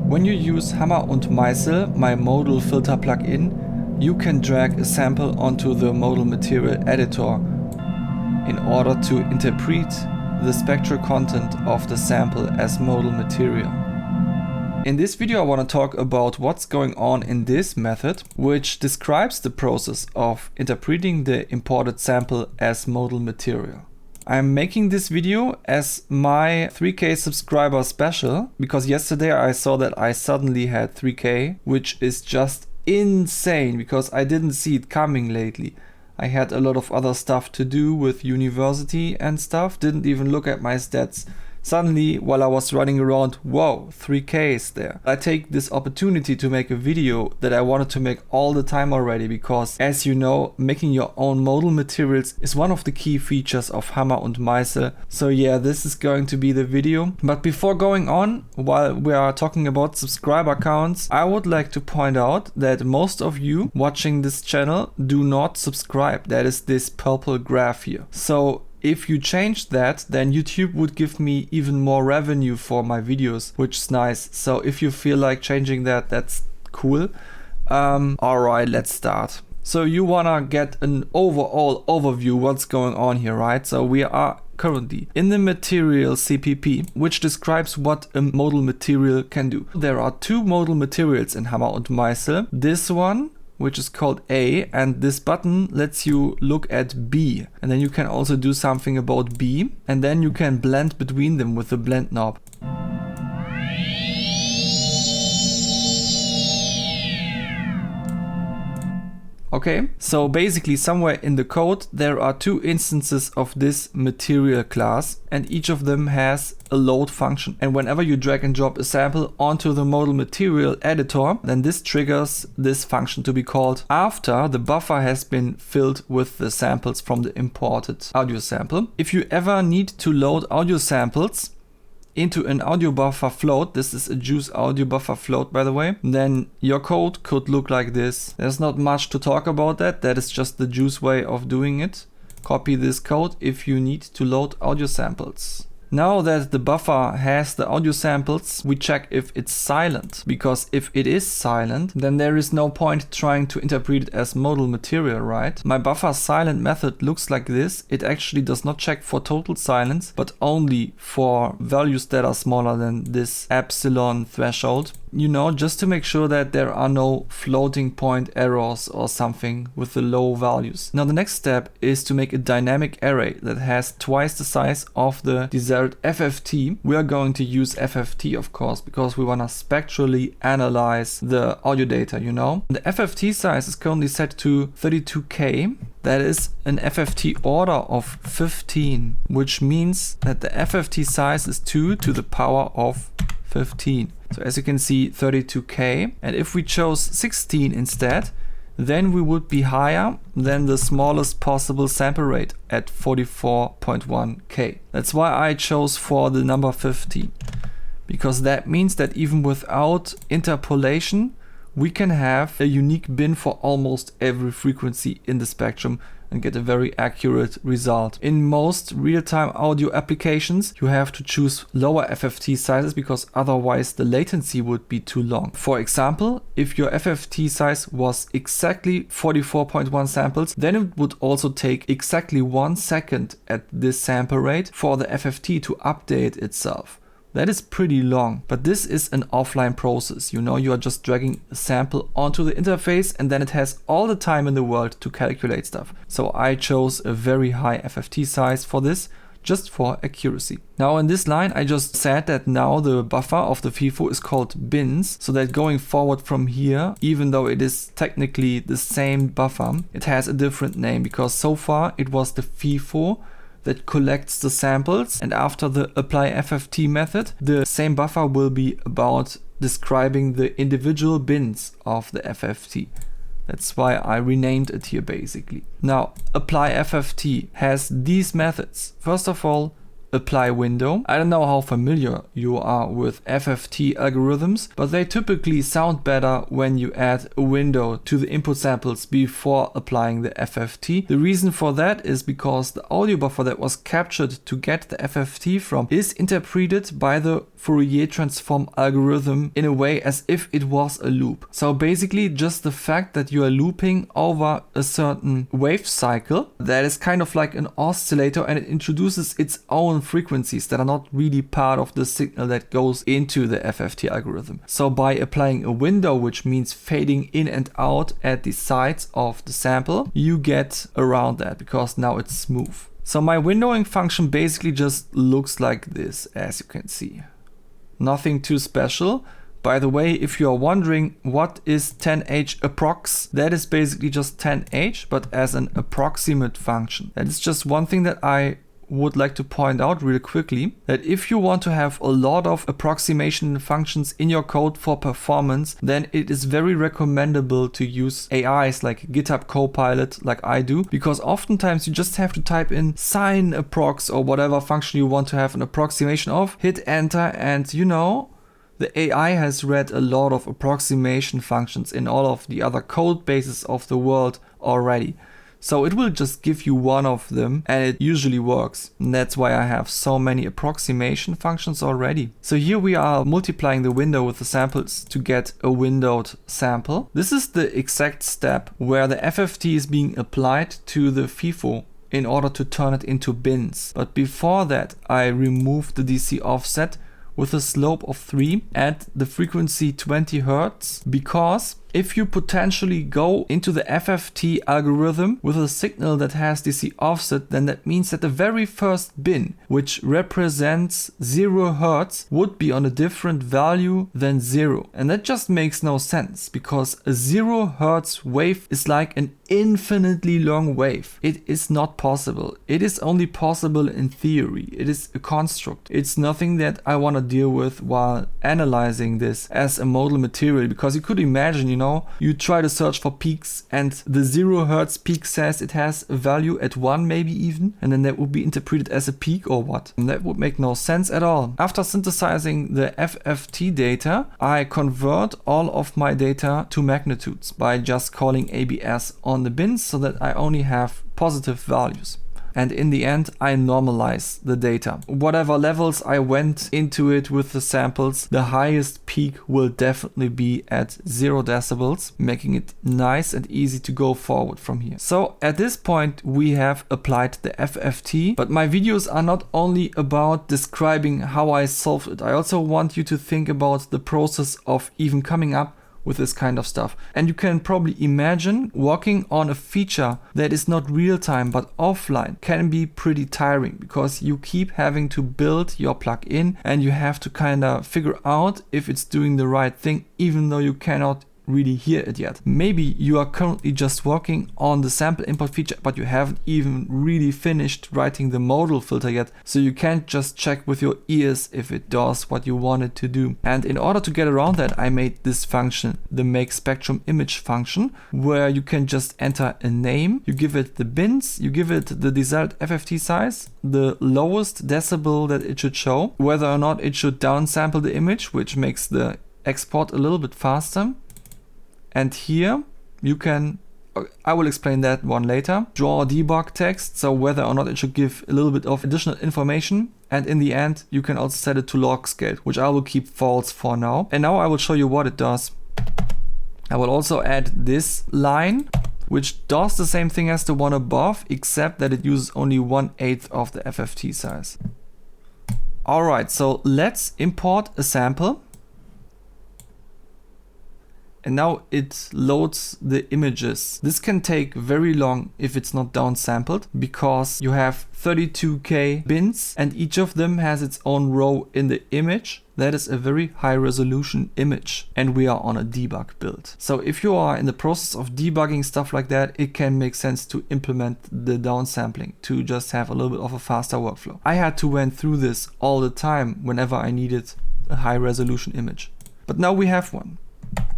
When you use Hammer Meißel, my modal filter plugin, you can drag a sample onto the modal material editor in order to interpret the spectral content of the sample as modal material. In this video I want to talk about what's going on in this method, which describes the process of interpreting the imported sample as modal material. I'm making this video as my 3K subscriber special because yesterday I saw that I suddenly had 3K, which is just insane because I didn't see it coming lately. I had a lot of other stuff to do with university and stuff, didn't even look at my stats. Suddenly, while I was running around, whoa, 3K is there. I take this opportunity to make a video that I wanted to make all the time already because, as you know, making your own modal materials is one of the key features of Hammer Meißel. So yeah, this is going to be the video. But before going on, while we are talking about subscriber counts, I would like to point out that most of you watching this channel do not subscribe. That is this purple graph here. So if you change that, then YouTube would give me even more revenue for my videos, which is nice. So if you feel like changing that, that's cool. Alright, let's start. So you wanna get an overall overview what's going on here, right? So we are currently in the material CPP, which describes what a modal material can do. There are two modal materials in Hammer Meißel. This one, which is called A, and this button lets you look at B, and then you can also do something about B, and then you can blend between them with the blend knob. Okay, so basically somewhere in the code there are two instances of this material class, and each of them has a load function. And whenever you drag and drop a sample onto the modal material editor, then this triggers this function to be called after the buffer has been filled with the samples from the imported audio sample. If you ever need to load audio samples into an audio buffer float, this is a juice audio buffer float by the way, then your code could look like this. There's not much to talk about that is just the juice way of doing it. Copy this code if you need to load audio samples. Now that the buffer has the audio samples, we check if it's silent, because if it is silent, then there is no point trying to interpret it as modal material, right? My buffer silent method looks like this. It actually does not check for total silence, but only for values that are smaller than this epsilon threshold. You know, just to make sure that there are no floating point errors or something with the low values. Now the next step is to make a dynamic array that has twice the size of the desired FFT. We are going to use FFT, of course, because we want to spectrally analyze the audio data, you know. The FFT size is currently set to 32K. That is an FFT order of 15, which means that the FFT size is 2 to the power of 15. So as you can see, 32K. And if we chose 16 instead, then we would be higher than the smallest possible sample rate at 44.1K. That's why I chose for the number 15, because that means that even without interpolation, we can have a unique bin for almost every frequency in the spectrum and get a very accurate result. In most real-time audio applications, you have to choose lower FFT sizes because otherwise the latency would be too long. For example, if your FFT size was exactly 44.1 samples, then it would also take exactly 1 second at this sample rate for the FFT to update itself. That is pretty long, but this is an offline process. You know, you are just dragging a sample onto the interface and then it has all the time in the world to calculate stuff. So I chose a very high FFT size for this, just for accuracy. Now in this line, I just said that now the buffer of the FIFO is called bins, so that going forward from here, even though it is technically the same buffer, it has a different name because so far it was the FIFO that collects the samples, and after the apply FFT method, the same buffer will be about describing the individual bins of the FFT. That's why I renamed it here basically. Now, apply FFT has these methods. First of all, apply window. I don't know how familiar you are with FFT algorithms, but they typically sound better when you add a window to the input samples before applying the FFT. The reason for that is because the audio buffer that was captured to get the FFT from is interpreted by the Fourier Transform algorithm in a way as if it was a loop. So basically just the fact that you are looping over a certain wave cycle that is kind of like an oscillator, and it introduces its own frequencies that are not really part of the signal that goes into the FFT algorithm. So by applying a window, which means fading in and out at the sides of the sample, you get around that because now it's smooth. So my windowing function basically just looks like this, as you can see. Nothing too special. By the way, if you are wondering what is 10H approx, that is basically just 10H, but as an approximate function. That is just one thing that I would like to point out really quickly, that if you want to have a lot of approximation functions in your code for performance, then it is very recommendable to use AIs like GitHub Copilot, like I do, because oftentimes you just have to type in sine approx or whatever function you want to have an approximation of, hit enter, and you know, the AI has read a lot of approximation functions in all of the other code bases of the world already. So it will just give you one of them, and it usually works. And that's why I have so many approximation functions already. So here we are multiplying the window with the samples to get a windowed sample. This is the exact step where the FFT is being applied to the FIFO in order to turn it into bins. But before that, I removed the DC offset with a slope of 3 and the frequency 20 Hz, because if you potentially go into the FFT algorithm with a signal that has DC offset, then that means that the very first bin, which represents 0 Hz, would be on a different value than 0. And that just makes no sense, because a 0 Hz wave is like an infinitely long wave. It is not possible. It is only possible in theory. It is a construct. It's nothing that I want to deal with while analyzing this as a modal material, because you could imagine, you know, you try to search for peaks and the 0 Hz peak says it has a value at 1 maybe even, and then that would be interpreted as a peak or what? And that would make no sense at all. After synthesizing the FFT data, I convert all of my data to magnitudes by just calling ABS on the bins so that I only have positive values. And in the end, I normalize the data. Whatever levels I went into it with the samples, the highest peak will definitely be at 0 decibels, making it nice and easy to go forward from here. So at this point, we have applied the FFT, but my videos are not only about describing how I solved it. I also want you to think about the process of even coming up with this kind of stuff. And you can probably imagine working on a feature that is not real time but offline can be pretty tiring, because you keep having to build your plugin and you have to kind of figure out if it's doing the right thing, even though you cannot really hear it yet. Maybe you are currently just working on the sample import feature, but you haven't even really finished writing the modal filter yet, so you can't just check with your ears if it does what you want it to do. And in order to get around that, I made this function, the make spectrum image function, where you can just enter a name, you give it the bins, you give it the desired FFT size, the lowest decibel that it should show, whether or not it should downsample the image, which makes the export a little bit faster. And here you can, I will explain that one later, draw a debug text, so whether or not it should give a little bit of additional information. And in the end, you can also set it to log scale, which I will keep false for now. And now I will show you what it does. I will also add this line, which does the same thing as the one above, except that it uses only 1/8 of the FFT size. Alright, so let's import a sample. And now it loads the images. This can take very long if it's not downsampled, because you have 32K bins and each of them has its own row in the image. That is a very high resolution image, and we are on a debug build. So if you are in the process of debugging stuff like that, it can make sense to implement the downsampling to just have a little bit of a faster workflow. I had to went through this all the time whenever I needed a high resolution image. But now we have one.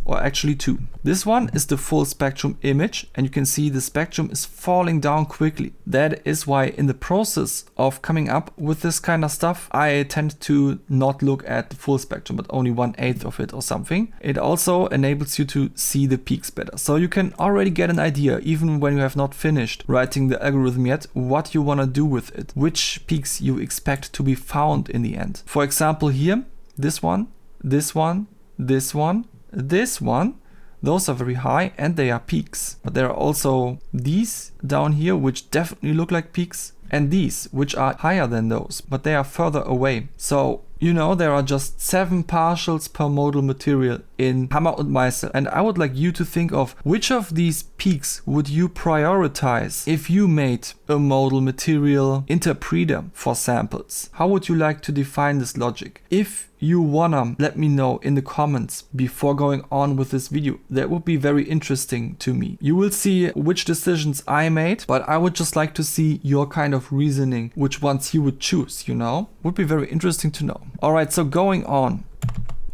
or actually 2. This one is the full spectrum image, and you can see the spectrum is falling down quickly. That is why in the process of coming up with this kind of stuff, I tend to not look at the full spectrum, but only 1/8 of it or something. It also enables you to see the peaks better. So you can already get an idea, even when you have not finished writing the algorithm yet, what you want to do with it, which peaks you expect to be found in the end. For example here, this one, this one, this one, this one, those are very high and they are peaks. But there are also these down here which definitely look like peaks, and these which are higher than those, but they are further away. So you know, there are just 7 partials per modal material in Hammer and Meißel, and I would like you to think of which of these peaks would you prioritize if you made a modal material interpreter for samples. How would you like to define this logic? If you wanna let me know in the comments before going on with this video, that would be very interesting to me. You will see which decisions I made, but I would just like to see your kind of reasoning, which ones you would choose, you know? Would be very interesting to know. Alright, so going on.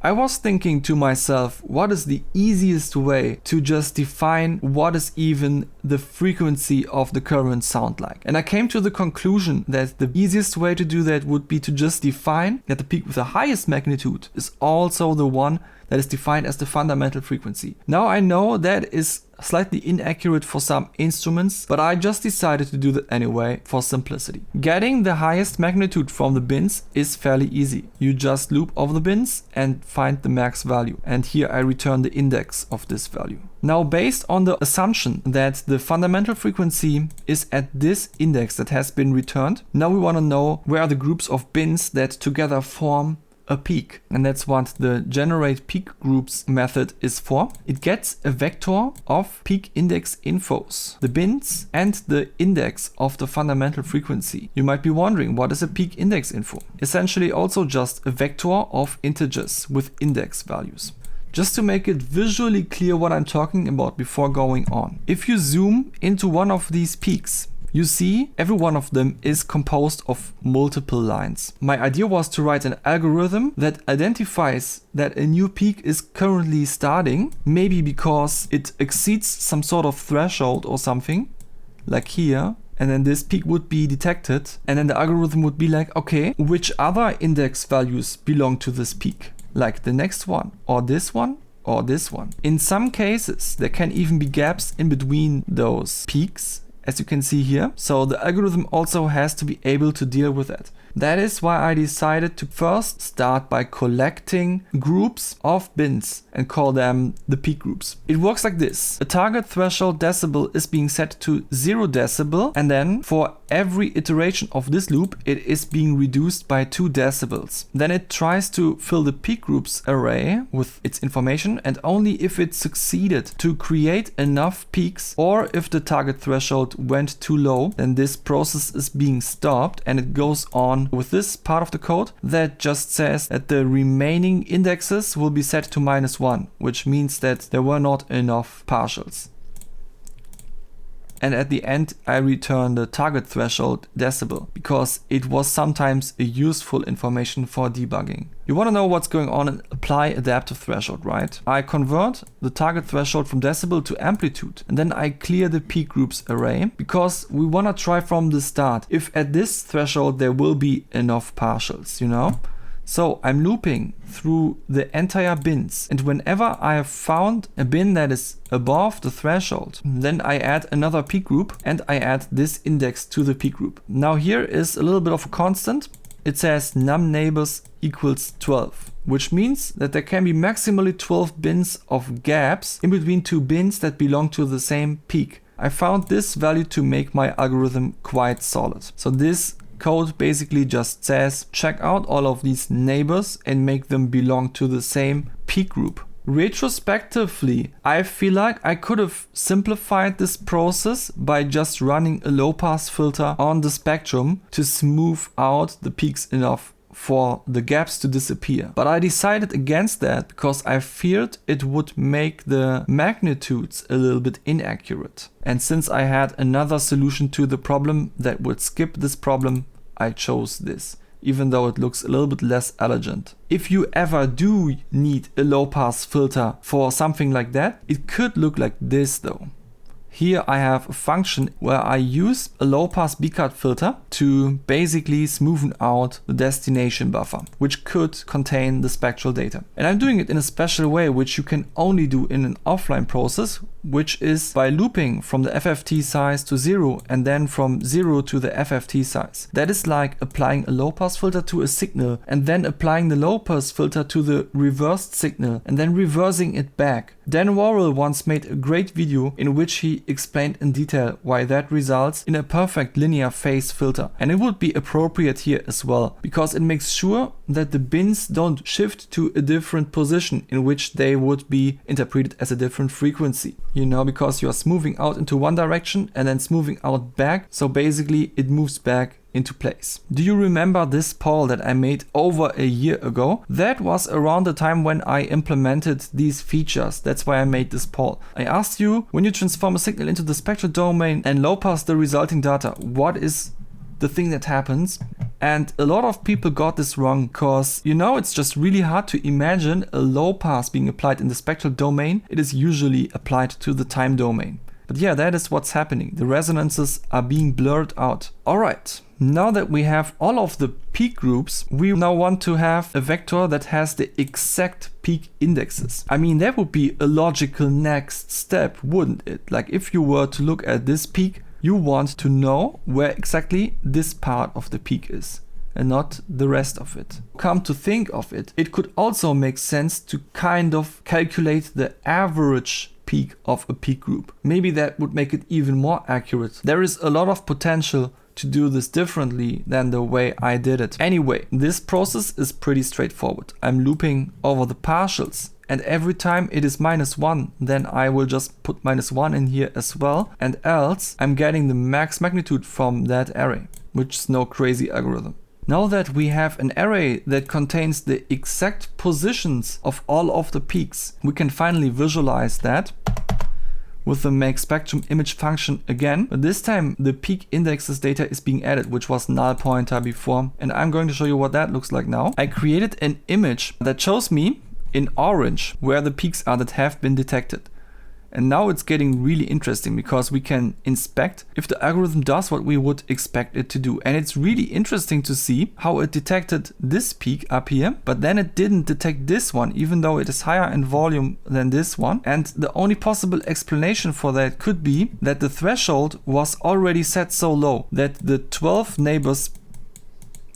I was thinking to myself, what is the easiest way to just define what is even the frequency of the current sound like? And I came to the conclusion that the easiest way to do that would be to just define that the peak with the highest magnitude is also the one that is defined as the fundamental frequency. Now I know that is slightly inaccurate for some instruments, but I just decided to do that anyway for simplicity. Getting the highest magnitude from the bins is fairly easy. You just loop over the bins and find the max value. And here I return the index of this value. Now, based on the assumption that the fundamental frequency is at this index that has been returned, now we want to know where are the groups of bins that together form a peak, and that's what the generate peak groups method is for. It gets a vector of peak index infos, the bins and the index of the fundamental frequency. You might be wondering, what is a peak index info? Essentially also just a vector of integers with index values. Just to make it visually clear what I'm talking about before going on. If you zoom into one of these peaks, you see every one of them is composed of multiple lines. My idea was to write an algorithm that identifies that a new peak is currently starting, maybe because it exceeds some sort of threshold or something, like here. And then this peak would be detected, and then the algorithm would be like, okay, which other index values belong to this peak? Like the next one, or this one, or this one. In some cases, there can even be gaps in between those peaks, as you can see here. So the algorithm also has to be able to deal with that. That is why I decided to first start by collecting groups of bins and call them the peak groups. It works like this. A target threshold decibel is being set to 0 decibel, and then for every iteration of this loop, it is being reduced by 2 decibels. Then it tries to fill the peak groups array with its information, and only if it succeeded to create enough peaks, or if the target threshold went too low, then this process is being stopped, and it goes on with this part of the code that just says that the remaining indexes will be set to -1, which means that there were not enough partials. And at the end, I return the target threshold decibel, because it was sometimes a useful information for debugging. You want to know what's going on and apply adaptive threshold, right? I convert the target threshold from decibel to amplitude, and then I clear the peak groups array, because we want to try from the start if at this threshold there will be enough partials, you know? So I'm looping through the entire bins, and whenever I have found a bin that is above the threshold, then I add another peak group and I add this index to the peak group. Now here is a little bit of a constant. It says num neighbors equals 12, which means that there can be maximally 12 bins of gaps in between 2 bins that belong to the same peak. I found this value to make my algorithm quite solid. So this code basically just says check out all of these neighbors and make them belong to the same peak group. Retrospectively, I feel like I could have simplified this process by just running a low pass filter on the spectrum to smooth out the peaks enough for the gaps to disappear. But I decided against that because I feared it would make the magnitudes a little bit inaccurate. And since I had another solution to the problem that would skip this problem, I chose this. even though it looks a little bit less elegant. If you ever do need a low pass filter for something like that, it could look like this though. Here I have a function where I use a low pass B-cut filter to basically smoothen out the destination buffer, which could contain the spectral data. And I'm doing it in a special way, which you can only do in an offline process, which is by looping from the FFT size to 0 and then from 0 to the FFT size. That is like applying a low pass filter to a signal and then applying the low pass filter to the reversed signal and then reversing it back. Dan Worrell once made a great video in which he explained in detail why that results in a perfect linear phase filter. And it would be appropriate here as well, because it makes sure that the bins don't shift to a different position in which they would be interpreted as a different frequency. You know, because you are smoothing out into one direction and then smoothing out back. So basically it moves back into place. Do you remember this poll that I made over a year ago? That was around the time when I implemented these features. That's why I made this poll. I asked you, when you transform a signal into the spectral domain and low pass the resulting data, what is the thing that happens? And a lot of people got this wrong because, you know, it's just really hard to imagine a low pass being applied in the spectral domain. It is usually applied to the time domain. But yeah, that is what's happening. The resonances are being blurred out. Alright, now that we have all of the peak groups, we now want to have a vector that has the exact peak indexes. I mean, that would be a logical next step, wouldn't it? Like if you were to look at this peak, you want to know where exactly this part of the peak is and not the rest of it. Come to think of it, it could also make sense to kind of calculate the average peak of a peak group. Maybe that would make it even more accurate. There is a lot of potential to do this differently than the way I did it. Anyway, this process is pretty straightforward. I'm looping over the partials, and every time it is -1, then I will just put -1 in here as well, and else I'm getting the max magnitude from that array, which is no crazy algorithm. Now that we have an array that contains the exact positions of all of the peaks, we can finally visualize that with the make spectrum image function again. But this time the peak indexes data is being added, which was null pointer before. And I'm going to show you what that looks like now. I created an image that shows me in orange where the peaks are that have been detected. And now it's getting really interesting because we can inspect if the algorithm does what we would expect it to do. And it's really interesting to see how it detected this peak up here, but then it didn't detect this one, even though it is higher in volume than this one. And the only possible explanation for that could be that the threshold was already set so low that the 12 neighbors,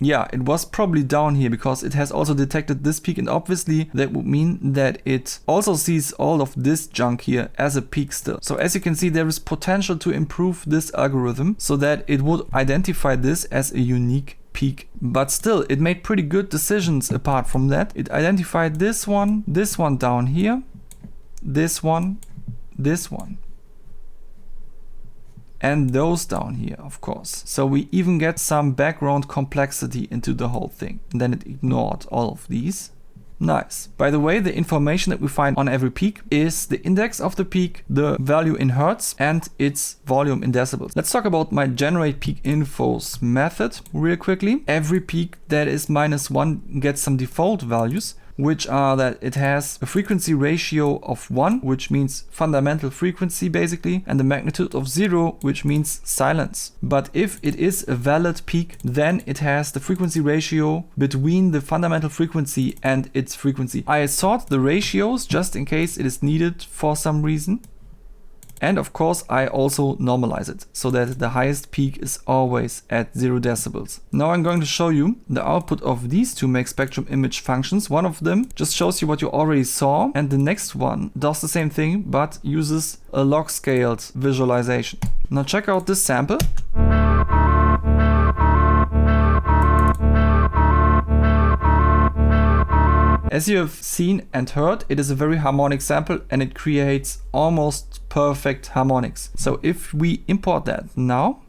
yeah, it was probably down here because it has also detected this peak, and obviously that would mean that it also sees all of this junk here as a peak still. So as you can see, there is potential to improve this algorithm so that it would identify this as a unique peak. But still, it made pretty good decisions apart from that. It identified this one down here, this one, and those down here, of course. So we even get some background complexity into the whole thing. And then it ignored all of these. Nice. By the way, the information that we find on every peak is the index of the peak, the value in hertz, and its volume in decibels. Let's talk about my generate peak infos method real quickly. Every peak that is -1 gets some default values, which are that it has a frequency ratio of 1, which means fundamental frequency basically, and the magnitude of 0, which means silence. But if it is a valid peak, then it has the frequency ratio between the fundamental frequency and its frequency. I sort the ratios just in case it is needed for some reason. And of course, I also normalize it so that the highest peak is always at 0 decibels. Now I'm going to show you the output of these two make spectrum image functions. One of them just shows you what you already saw, and the next one does the same thing but uses a log scaled visualization. Now check out this sample. As you have seen and heard, it is a very harmonic sample and it creates almost perfect harmonics. So if we import that now,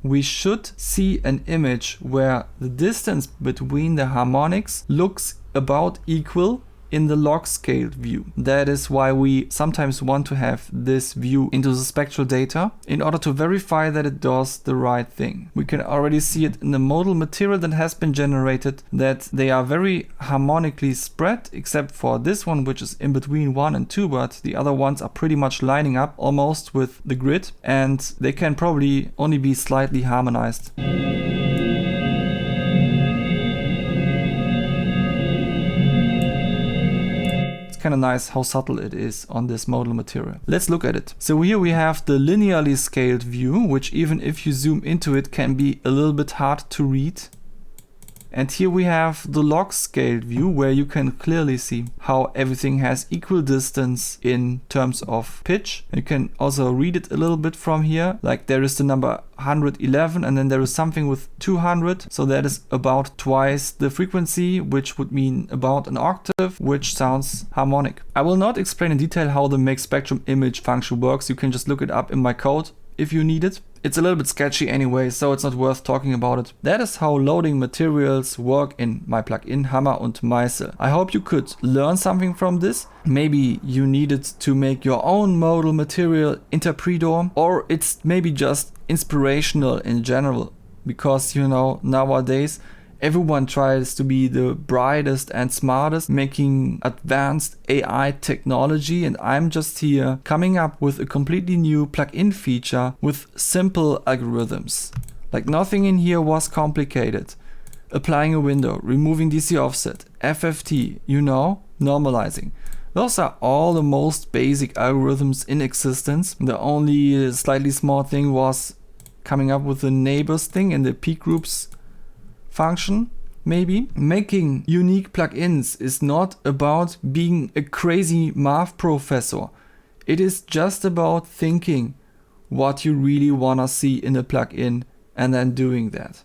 we should see an image where the distance between the harmonics looks about equal in the log scaled view. That is why we sometimes want to have this view into the spectral data in order to verify that it does the right thing. We can already see it in the modal material that has been generated, that they are very harmonically spread, except for this one, which is in between 1 and 2, but the other ones are pretty much lining up almost with the grid, and they can probably only be slightly harmonized. Kind of nice how subtle it is on this modal material. Let's look at it. So here we have the linearly scaled view, which even if you zoom into it can be a little bit hard to read. And here we have the log scaled view, where you can clearly see how everything has equal distance in terms of pitch. You can also read it a little bit from here, like there is the number 111 and then there is something with 200, so that is about twice the frequency, which would mean about an octave, which sounds harmonic. I will not explain in detail how the make spectrum image function works. You can just look it up in my code if you need it. It's a little bit sketchy anyway, so it's not worth talking about it. That is how loading materials work in my plugin Hammer und Meißel. I hope you could learn something from this. Maybe you needed to make your own modal material interpreter, or it's maybe just inspirational in general, because you know, nowadays everyone tries to be the brightest and smartest, making advanced AI technology, and I'm just here coming up with a completely new plugin feature with simple algorithms. Like nothing in here was complicated. Applying a window, removing DC offset, FFT, you know, normalizing. Those are all the most basic algorithms in existence. The only slightly small thing was coming up with the neighbors thing and the peak groups function, maybe. Making unique plugins is not about being a crazy math professor. It is just about thinking what you really wanna see in a plugin and then doing that.